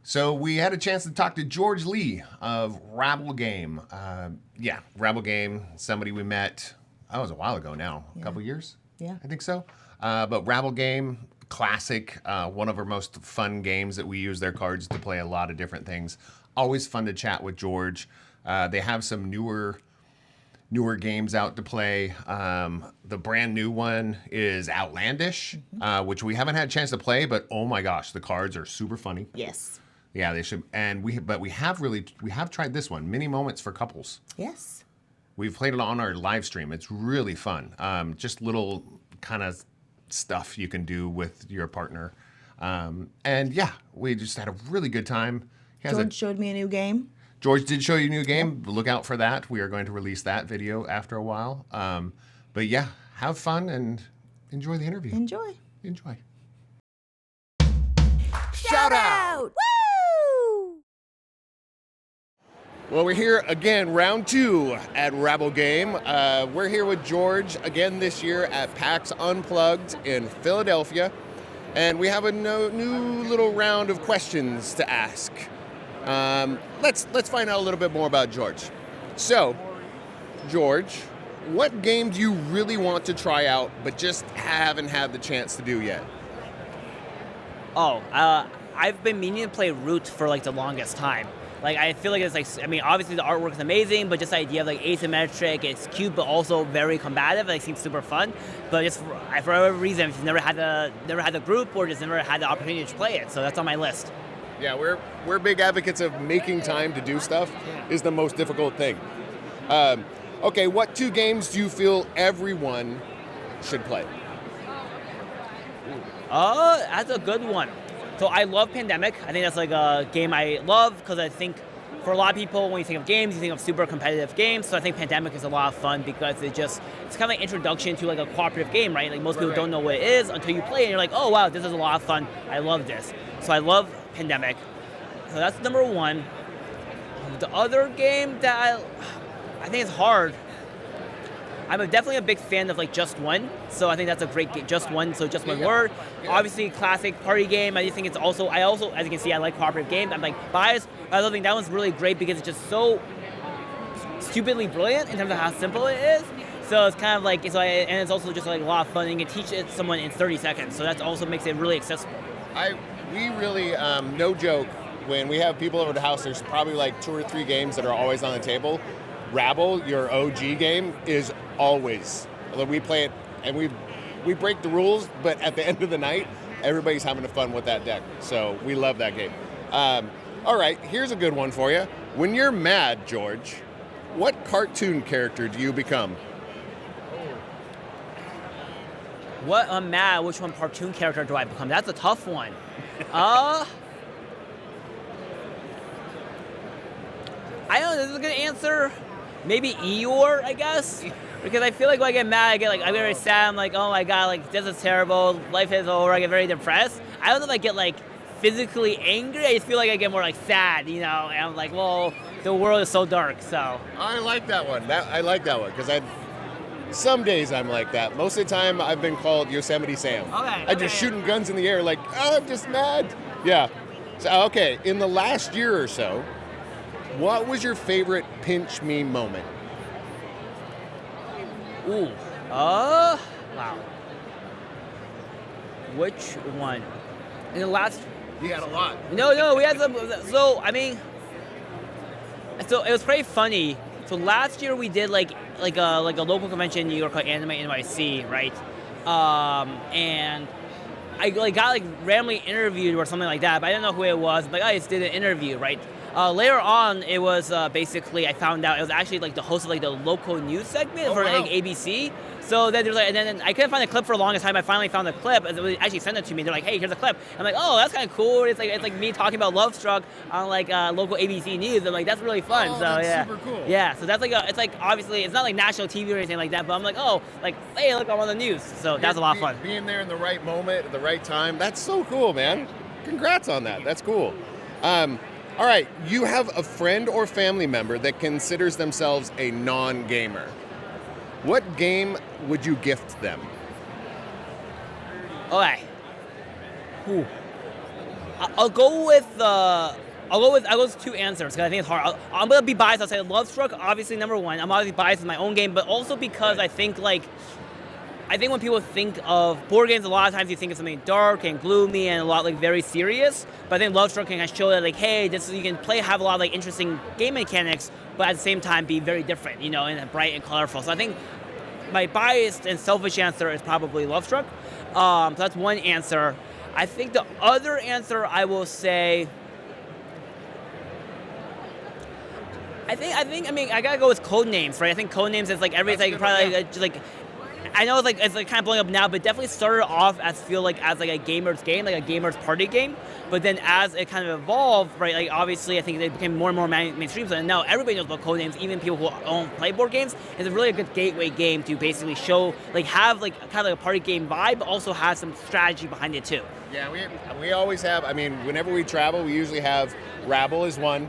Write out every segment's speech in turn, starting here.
So we had a chance to talk to George Lee of Rabble Game. Rabble Game, somebody we met, that was a while ago now, a couple years? Yeah. I think so. But Rabble Game, classic, one of our most fun games that we use their cards to play a lot of different things. Always fun to chat with George. They have some newer games out to play. The brand new one is Outlandish, which we haven't had a chance to play, but oh my gosh, the cards are super funny. Yes. Yeah, they should. And we have tried this one, Mini Moments for Couples. Yes. We've played it on our live stream. It's really fun. Just little kind of stuff you can do with your partner. And yeah, we just had a really good time. George showed me a new game. George did show you a new game. Look out for that. We are going to release that video after a while. But yeah, have fun and enjoy the interview. Enjoy. Shout out! Woo! Well, we're here again, round 2 at Rabble Game. We're here with George again this year at PAX Unplugged in Philadelphia. And we have a new little round of questions to ask. Let's find out a little bit more about George. So, George, what game do you really want to try out but just haven't had the chance to do yet? I've been meaning to play Root for like the longest time. Like I feel like it's like, I mean, obviously the artwork is amazing, but just the idea of like asymmetric, it's cute but also very combative. Like seems super fun. But just for whatever reason, I've just never had the group or just never had the opportunity to play it. So that's on my list. Yeah, we're big advocates of making time to do stuff is the most difficult thing. Okay, what 2 games do you feel everyone should play? That's a good one. So I love Pandemic. I think that's like a game I love because I think for a lot of people, when you think of games, you think of super competitive games. So I think Pandemic is a lot of fun because it's kind of like introduction to like a cooperative game, right? Like most people don't know what it is until you play it and you're like, oh wow, this is a lot of fun. I love this. So I love Pandemic. So that's number 1. The other game that I think is hard. I'm definitely a big fan of like Just One, so I think that's a great game. Just One, so just one word. Yeah. Obviously, classic party game. I just think I also, as you can see, I like cooperative games. I'm like biased. I think that one's really great because it's just so stupidly brilliant in terms of how simple it is. So it's kind of like, and it's also just like a lot of fun. And you can teach it to someone in 30 seconds. So that also makes it really accessible. We really, no joke, when we have people over the house, there's probably like 2 or 3 games that are always on the table. Rabble, your OG game, is always. We play it and we break the rules, but at the end of the night, everybody's having fun with that deck. So we love that game. All right, here's a good one for you. When you're mad, George, what cartoon character do you become? What I'm mad, which one cartoon character do I become? That's a tough one. I don't know, this is a good answer. Maybe Eeyore, I guess. Because I feel like when I get mad, I get very sad. I'm like, oh my god, like this is terrible. Life is over. I get very depressed. I don't know if I get like physically angry. I just feel like I get more like sad, you know. And I'm like, well, the world is so dark. So I like that one. I like that one because some days I'm like that. Most of the time, I've been called Yosemite Sam. Okay. I'm just shooting guns in the air, like, oh, I'm just mad. Yeah. So okay, in the last year or so, what was your favorite pinch me moment? Ooh. Wow. Which one? In the last... You had a lot. No, we had some... So, I mean... So, it was pretty funny. So, last year we did like a local convention in New York called Anime NYC, right? And I got randomly interviewed or something like that, but I didn't know who it was. But I just did an interview, right? Later on, it was basically, I found out it was actually the host of the local news segment for ABC. So then there's and then I couldn't find the clip for the longest time. I finally found the clip, and they actually sent it to me. They're like, "Hey, here's a clip." I'm like, "Oh, that's kind of cool." It's like me talking about Love Struck on local ABC news. I'm like, "That's really fun." Oh, so that's yeah, super cool. Yeah. So that's obviously it's not like national TV or anything like that, but I'm like, "Oh, hey, look, I'm on the news." So that's a lot of fun. Being there in the right moment at the right time. That's so cool, man. Congrats on that. That's cool. All right, you have a friend or family member that considers themselves a non-gamer. What game would you gift them? Okay. Ooh. I'll go with two answers because I think it's hard. I'm gonna be biased. I'll say Love Struck, obviously number one. I'm obviously biased with my own game, but also because Right. I think when people think of board games, a lot of times you think of something dark and gloomy and a lot like very serious. But I think Love Struck can show that like, hey, you can have a lot of like interesting game mechanics, but at the same time be very different, and bright and colorful. So I think my biased and selfish answer is probably Love Struck. So that's one answer. I think the other answer I will say. I gotta go with Codenames, right? I think Codenames is like everything, probably I know it's like kind of blowing up now, but definitely started off as a gamer's game, like a gamer's party game. But then as it kind of evolved, right, like obviously I think it became more and more mainstream. So now everybody knows about Codenames, even people who don't play board games. It's a really good gateway game to basically show, have kind of like a party game vibe, but also have some strategy behind it too. Yeah, we always have. I mean, whenever we travel, we usually have Rabble is one.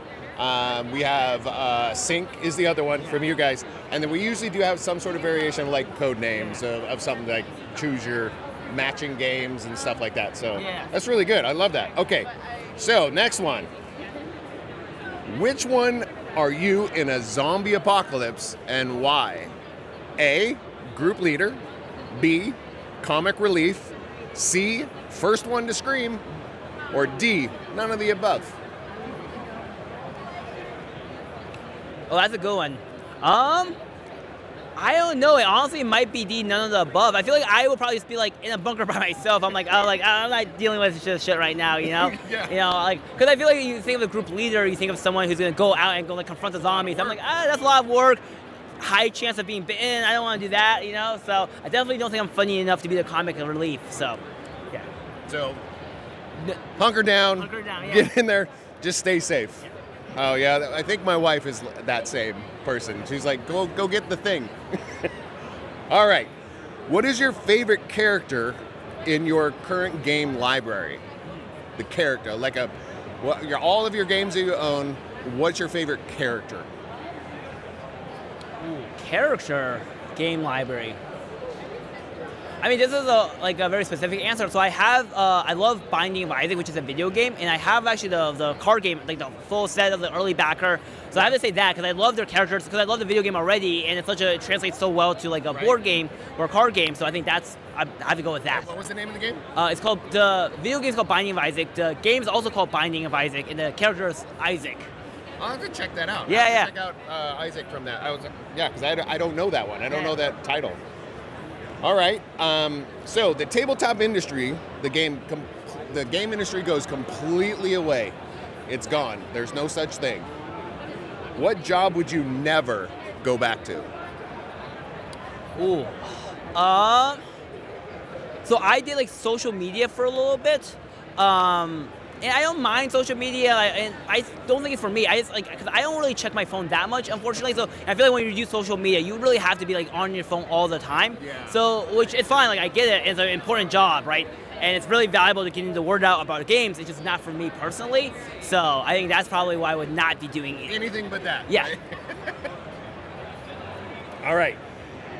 We have Sync is the other one from you guys, and then we usually do have some sort of variation of like code names of something like choose your matching games and stuff like that. So That's really good. I love that. Okay, so next one. Which one are you in a zombie apocalypse and why? A, group leader. B, comic relief. C, first one to scream. Or D, none of the above. Oh, that's a good one. I don't know. It honestly might be D, none of the above. I feel like I would probably just be like in a bunker by myself. I'm not dealing with this shit right now, Yeah. Because I feel like you think of a group leader, you think of someone who's gonna go out and go confront the zombies. I'm like, that's a lot of work. High chance of being bitten. I don't want to do that, So I definitely don't think I'm funny enough to be the comic relief. So, yeah. So, hunker down. Yeah. Get in there. Just stay safe. Yeah. Oh yeah, I think my wife is that same person. She's like, go get the thing. All right. What is your favorite character in your current game library? The character, all of your games that you own. What's your favorite character? Character game library. I mean, this is a very specific answer. So I love Binding of Isaac, which is a video game, and I have actually the card game, like the full set of the early backer. So I have to say that because I love their characters, because I love the video game already, and it translates so well to like a board game or a card game. So I think I have to go with that. What was the name of the game? The video game is called Binding of Isaac. The game is also called Binding of Isaac, and the character is Isaac. I'll have to check that out. Yeah. Check out Isaac from that. Because I don't know that one. I don't know that title. All right. So the tabletop industry, the game industry goes completely away. It's gone. There's no such thing. What job would you never go back to? Ooh. So I did social media for a little bit. And I don't mind social media, and I don't think it's for me. Because I don't really check my phone that much, unfortunately. So I feel like when you use social media, you really have to be on your phone all the time. Yeah. So, which is fine. I get it. It's an important job, right? And it's really valuable to getting the word out about games. It's just not for me personally. So I think that's probably why I would not be doing it. Anything but that. Yeah. Right? All right.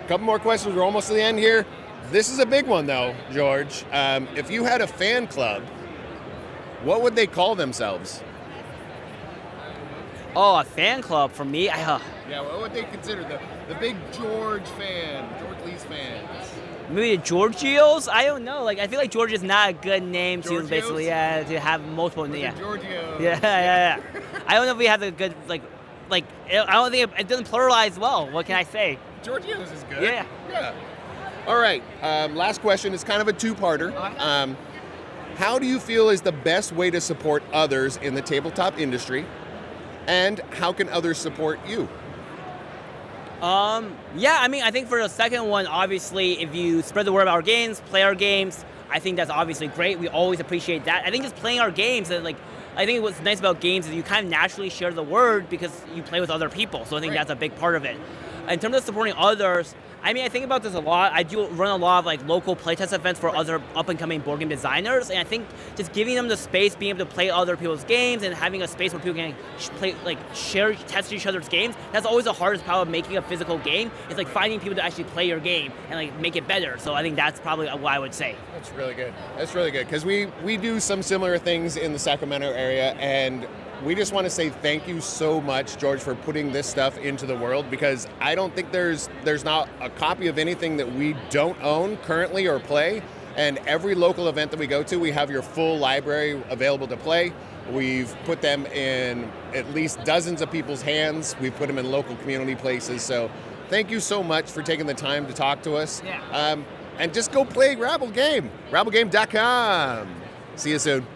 Couple more questions. We're almost to the end here. This is a big one, though, George. If you had a fan club, what would they call themselves? Oh, a fan club for me? Yeah, what would they consider the big George Lee's fans? Maybe the Georgios? I don't know. I feel like George is not a good name Georgios? to basically to have multiple names. Georgios. Yeah. I don't know if we have a good I don't think it doesn't pluralize well. What can I say? Georgios is good. Yeah. All right. Last question is kind of a two-parter. How do you feel is the best way to support others in the tabletop industry? And how can others support you? I think for the second one, obviously, if you spread the word about our games, play our games, I think that's obviously great. We always appreciate that. I think just playing our games, I think what's nice about games is you kind of naturally share the word because you play with other people. So I think that's a big part of it. In terms of supporting others, I mean, I think about this a lot. I do run a lot of like local playtest events for other up-and-coming board game designers, and I think just giving them the space, being able to play other people's games, and having a space where people can play, like share, test each other's games. That's always the hardest part of making a physical game. It's like finding people to actually play your game and like make it better. So I think that's probably what I would say. That's really good. That's really good because we do some similar things in the Sacramento area, and we just want to say thank you so much, George, for putting this stuff into the world, because I don't think there's not a copy of anything that we don't own currently or play. And every local event that we go to, we have your full library available to play. We've put them in at least dozens of people's hands. We've put them in local community places. So thank you so much for taking the time to talk to us. Yeah. And just go play Rabble Game, rabblegame.com. See you soon.